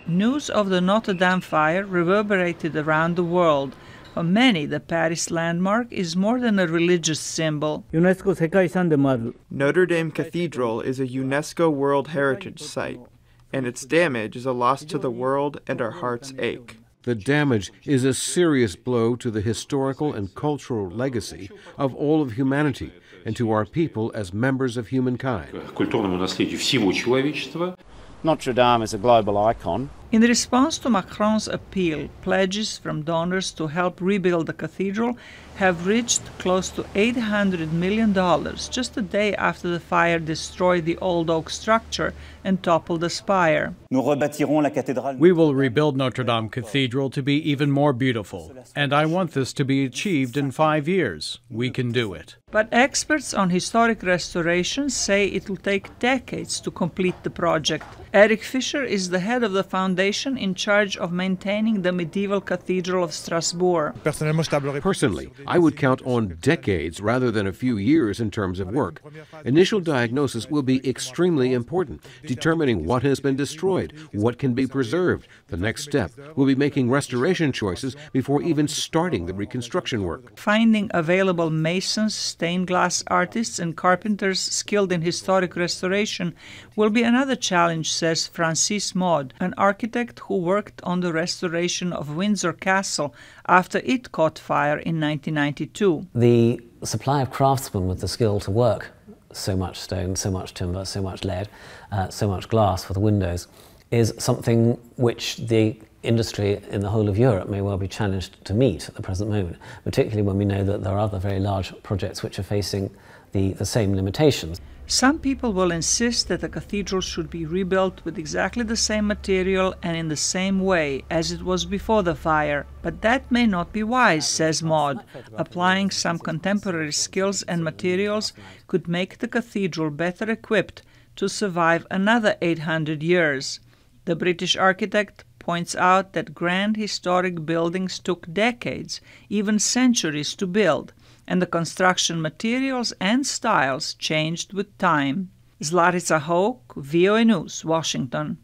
News of the Notre Dame fire reverberated around the world. For many, the Paris landmark is more than a religious symbol. Notre Dame Cathedral is a UNESCO World Heritage Site, and its damage is a loss to the world and our hearts ache. The damage is a serious blow to the historical and cultural legacy of all of humanity and to our people as members of humankind. Notre Dame is a global icon. In response to Macron's appeal, pledges from donors to help rebuild the cathedral have reached close to $800 million just a day after the fire destroyed the old oak structure and toppled the spire. We will rebuild Notre Dame Cathedral to be even more beautiful, and I want this to be achieved in 5 years. We can do it. But experts on historic restoration say it will take decades to complete the project. Eric Fischer is the head of the foundation in charge of maintaining the medieval Cathedral of Strasbourg. Personally, I would count on decades rather than a few years in terms of work. Initial diagnosis will be extremely important, determining what has been destroyed, what can be preserved. The next step will be making restoration choices before even starting the reconstruction work. Finding available masons, stained glass artists, and carpenters skilled in historic restoration will be another challenge, says Francis Maud, an architect who worked on the restoration of Windsor Castle after it caught fire in 1992. The supply of craftsmen with the skill to work so much stone, so much timber, so much lead, so much glass for the windows is something which the industry in the whole of Europe may well be challenged to meet at the present moment, particularly when we know that there are other very large projects which are facing the same limitations. Some people will insist that the cathedral should be rebuilt with exactly the same material and in the same way as it was before the fire. But that may not be wise, says Maud. Applying some contemporary skills and materials could make the cathedral better equipped to survive another 800 years. The British architect points out that grand historic buildings took decades, even centuries, to build, and the construction materials and styles changed with time. Zlatica, Hoke, VOA News, Washington.